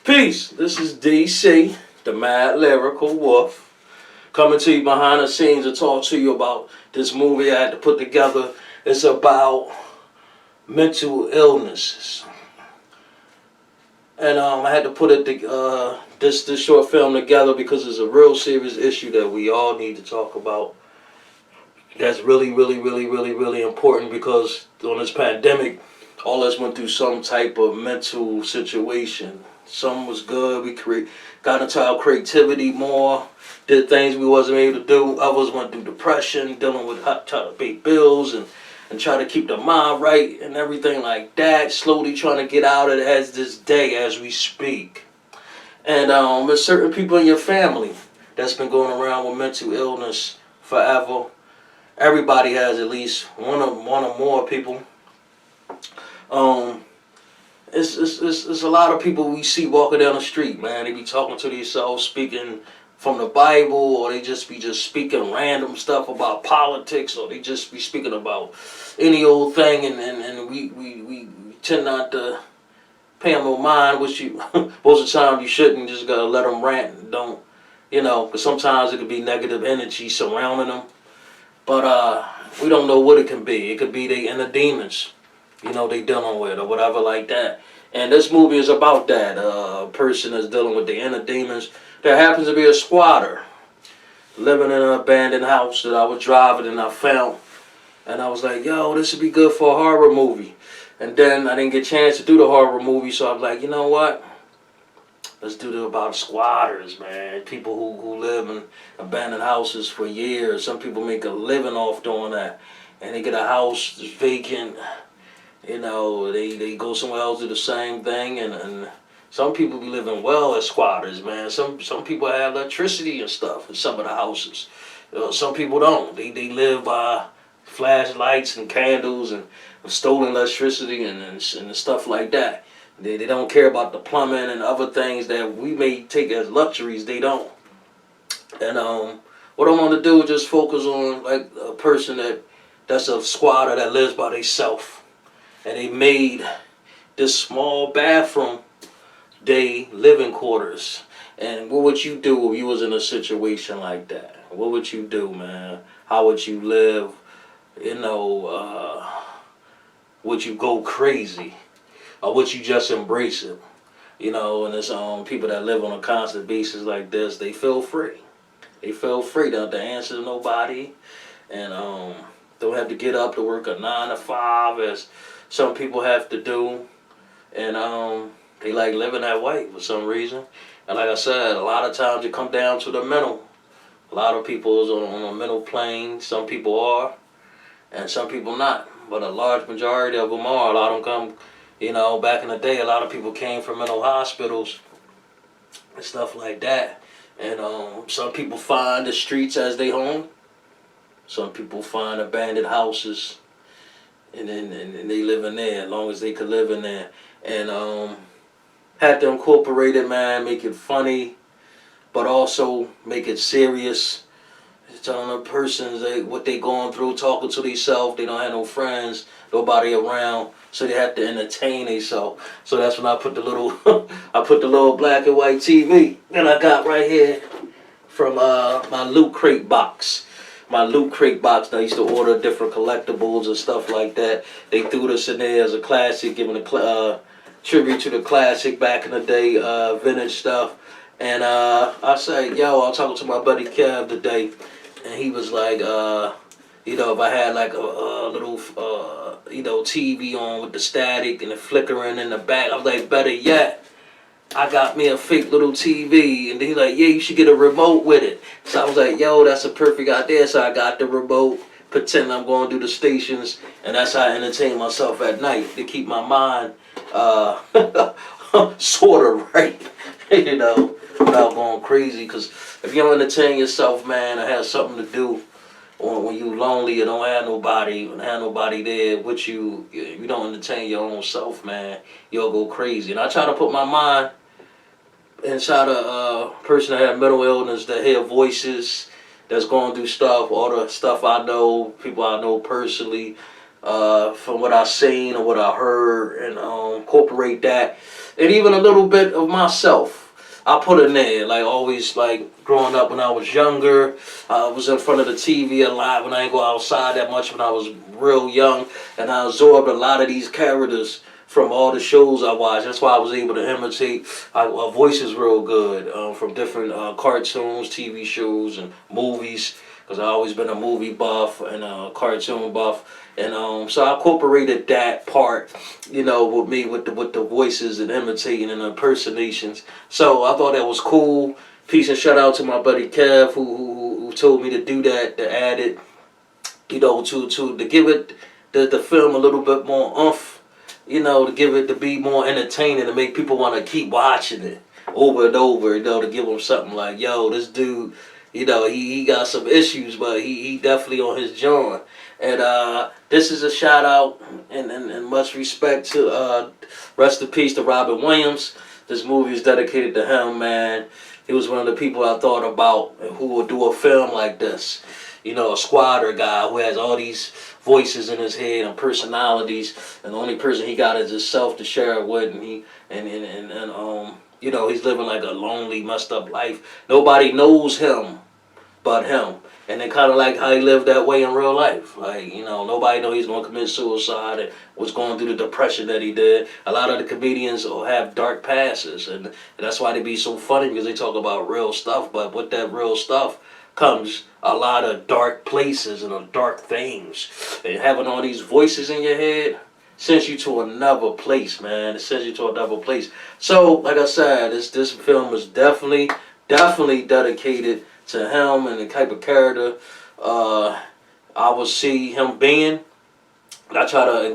Peace. This is DC, the Mad Lyrical Wolf, coming to you behind the scenes to talk to you about this movie I had to put together. It's about mental illnesses, and I had to put this short film together because it's a real serious issue that we all need to talk about. That's really important because on this pandemic, all of us went through some type of mental situation. Some was good. Got into our creativity more. Did things we wasn't able to do. Others went through depression, dealing with trying to pay bills and try to keep the mind right and everything like that. Slowly trying to get out of it as this day as we speak. And there's certain people in your family that's been going around with mental illness forever. Everybody has at least one or more people. Um, it's a lot of people we see walking down the street, man. They be talking to themselves, speaking from the Bible, or they just be speaking random stuff about politics, or they just be speaking about any old thing, and we tend not to pay them no mind, which you most of the time you shouldn't. Just gotta let them rant and don't, because sometimes it could be negative energy surrounding them. But we don't know what it can be. It could be they inner demons, they dealing with or whatever like that. And this movie is about that. A person that's dealing with the inner demons. There happens to be a squatter living in an abandoned house that I was driving and I found. And I was like, yo, this would be good for a horror movie. And then I didn't get a chance to do the horror movie, so I was like, you know what? Let's do it about squatters, man. People who live in abandoned houses for years. Some people make a living off doing that. And they get a house that's vacant. They go somewhere else, do the same thing. And some people be living well as squatters, man. Some people have electricity and stuff in some of the houses. Some people don't. They live by flashlights and candles and stolen electricity and stuff like that. They don't care about the plumbing and other things that we may take as luxuries. They don't. And what I want to do is just focus on like a person that's a squatter that lives by themselves, and they made this small bathroom they living quarters. And what would you do if you was in a situation like that? What would you do, man? How would you live? Would you go crazy? Or would you just embrace it? And it's people that live on a constant basis like this, they feel free. They feel free. They don't have to answer to nobody. And don't have to get up to work a 9 to 5 as some people have to do. And they like living that way for some reason. And like I said, a lot of times it come down to the mental. A lot of people is on a mental plane. Some people are, and some people not. But a large majority of them are. A lot of them come. Back in the day, a lot of people came from mental hospitals and stuff like that. And some people find the streets as their home. Some people find abandoned houses, and they live in there as long as they could live in there. And had to incorporate it, man, make it funny, but also make it serious. Telling the persons what they going through, talking to themselves. They don't have no friends, nobody around, so they have to entertain themselves. So that's when I put the little, black and white TV that I got right here from my Loot Crate box. My Loot Crate box. I used to order different collectibles and stuff like that. They threw this in there as a classic, giving a tribute to the classic back in the day, vintage stuff. And I said, yo, I was talking to my buddy Kev today. And he was like, if I had like a little, TV on with the static and the flickering in the back, I was like, better yet, I got me a fake little TV. And he's like, yeah, you should get a remote with it. So I was like, yo, that's a perfect idea. So I got the remote, pretend I'm going to do the stations, and that's how I entertain myself at night to keep my mind sort of right, without going crazy. Because if you don't entertain yourself, man, or have something to do, or when you lonely or don't have nobody there with you, you don't entertain your own self, man, you'll go crazy. And I try to put my mind inside a person that has mental illness, that hear voices, that's going through stuff, all the stuff I know, people I know personally, from what I've seen or what I heard, and incorporate that and even a little bit of myself. I put in there, like always, like growing up when I was younger, I was in front of the TV a lot when I didn't go outside that much when I was real young, and I absorbed a lot of these characters from all the shows I watched. That's why I was able to imitate voices real good from different cartoons, TV shows, and movies. Because I always been a movie buff and a cartoon buff, and so I incorporated that part, with me with the voices and imitating and impersonations. So I thought that was cool. Peace and shout out to my buddy Kev who told me to do that, to add it, to give it the film a little bit more oomph, to give it to be more entertaining, to make people want to keep watching it over and over, to give them something like, yo, this dude, he got some issues, but he definitely on his joint. And this is a shout out and much respect to rest in peace to Robin Williams. This movie is dedicated to him, man. He was one of the people I thought about who would do a film like this. A squatter guy who has all these voices in his head and personalities, and the only person he got is himself to share it with, and he's living like a lonely, messed up life. Nobody knows him but him. And then kind of like how he lived that way in real life. Like, nobody know he's going to commit suicide and was going through the depression that he did. A lot of the comedians will have dark passes. And that's why they be so funny, because they talk about real stuff. But with that real stuff comes a lot of dark places and dark things. And having all these voices in your head sends you to another place, man. It sends you to another place. So, like I said, this film is definitely dedicated to him and the type of character I would see him being. I try to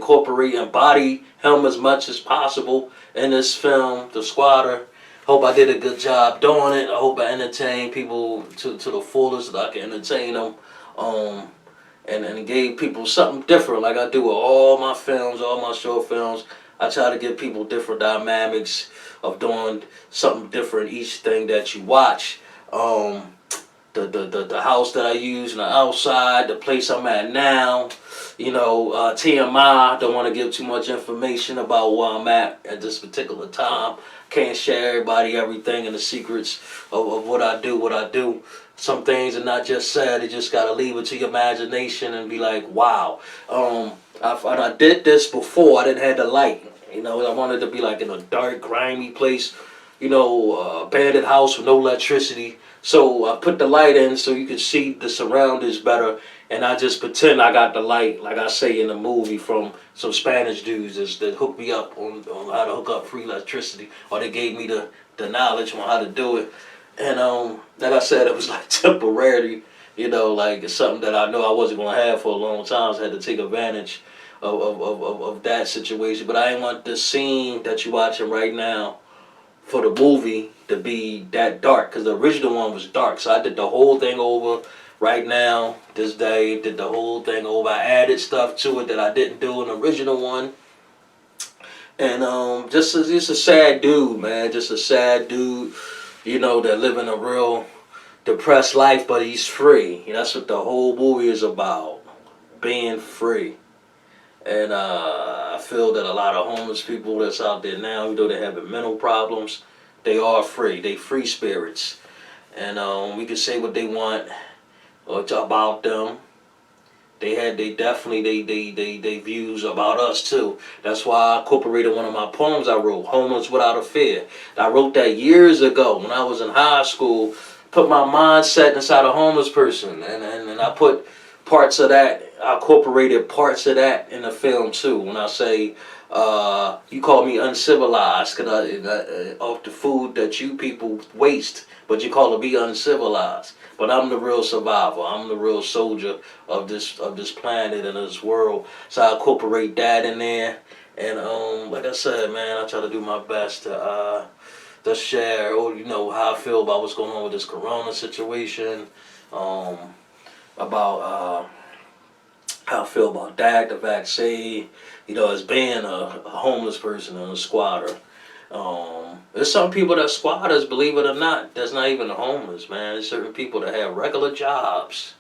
embody him as much as possible in this film, The Squatter. Hope I did a good job doing it. I hope I entertained people to the fullest that I can entertain them. And gave people something different, like I do with all my films, all my short films. I try to give people different dynamics of doing something different each thing that you watch. The house that I use on the outside, the place I'm at now, TMI, don't want to give too much information about where I'm at this particular time. Can't share everybody everything and the secrets of what I do. Some things are not just said, you just gotta leave it to your imagination and be like, wow. I did this before, I didn't have the light. I wanted to be like in a dark, grimy place, abandoned house with no electricity. So I put the light in so you could see the surroundings better, and I just pretend I got the light, like I say in the movie, from some Spanish dudes that hooked me up on how to hook up free electricity, or they gave me the knowledge on how to do it. And like I said, it was like temporary, like it's something that I know I wasn't gonna have for a long time, so I had to take advantage of that situation. But I didn't want the scene that you're watching right now for the movie to be that dark, because the original one was dark. So I did the whole thing over right now, this day, did the whole thing over. I added stuff to it that I didn't do in the original one. And just a sad dude, man. Just a sad dude, that living a real depressed life, but he's free. That's what the whole movie is about, being free. And I feel that a lot of homeless people that's out there now, even though they're having mental problems, they are free. They free spirits. And we can say what they want about them. They definitely they views about us too. That's why I incorporated one of my poems I wrote, Homeless Without a Fear. I wrote that years ago when I was in high school. Put my mindset inside a homeless person, and I put parts of that. I incorporated parts of that in the film too. When I say, you call me uncivilized because of the food that you people waste, but you call me uncivilized. But I'm the real survivor. I'm the real soldier of this planet and this world. So I incorporate that in there. And like I said, man, I try to do my best to share, how I feel about what's going on with this corona situation. About how I feel about that, the vaccine, as being a homeless person and a squatter. There's some people that squatters, believe it or not, that's not even homeless, man. There's certain people that have regular jobs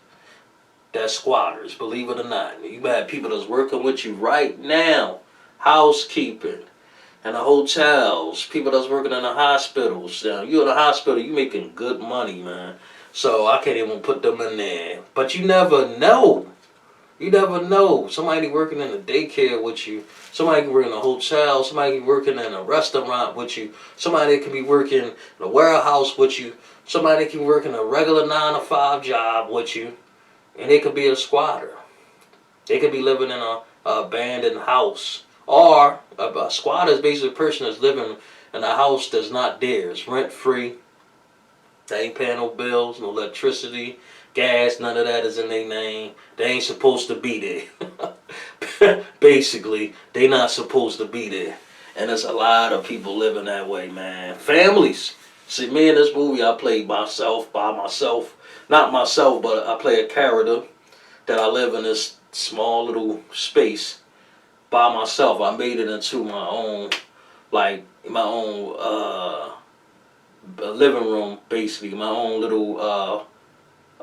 that's squatters, believe it or not. You have people that's working with you right now, housekeeping, and the hotels, people that's working in the hospitals. You in the hospital, you making good money, man. So I can't even put them in there. But you never know. You never know. Somebody working in a daycare with you. Somebody can work in a hotel. Somebody can be working in a restaurant with you. Somebody can be working in a warehouse with you. Somebody can work in a regular 9 to 5 job with you. And they could be a squatter. They could be living in a abandoned house. Or a squatter is basically a person that's living in a house that's not theirs, rent free. They ain't paying no bills, no electricity, gas, none of that is in their name. They ain't supposed to be there. Basically, they not supposed to be there. And there's a lot of people living that way, man. Families. See, me in this movie, I played myself, by myself. Not myself, but I play a character that I live in this small little space by myself. I made it into my own, like, my own living room, basically. My own little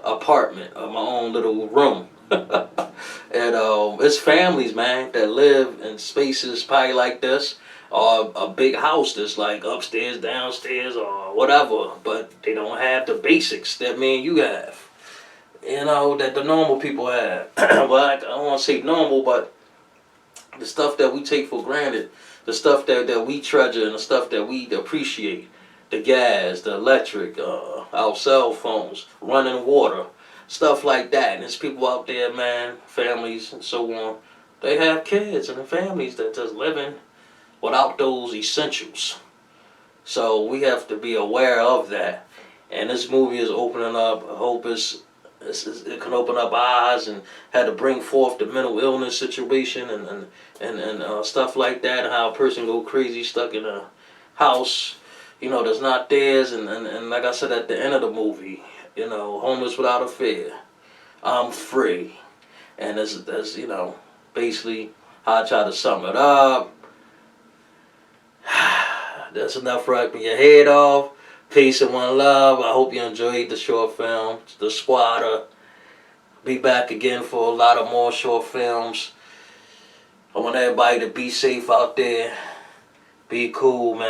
apartment, my own little room. And it's families, man, that live in spaces probably like this, or a big house that's like upstairs, downstairs, or whatever, but they don't have the basics that me and you have. You know, that the normal people have. Well, I don't want to say normal, but the stuff that we take for granted, the stuff that we treasure, and the stuff that we appreciate, the gas, the electric, our cell phones, running water, stuff like that. And there's people out there, man, families and so on, they have kids and families that just living without those essentials. So we have to be aware of that. And this movie is opening up. I hope it can open up eyes and had to bring forth the mental illness situation and stuff like that, and how a person go crazy stuck in a house, you know, that's not theirs. And like I said at the end of the movie, you know, homeless without a fear. I'm free. And that's you know, basically how I try to sum it up. That's enough ripping your head off. Peace and one love. I hope you enjoyed the short film, The Squatter. Be back again for a lot of more short films. I want everybody to be safe out there. Be cool, man.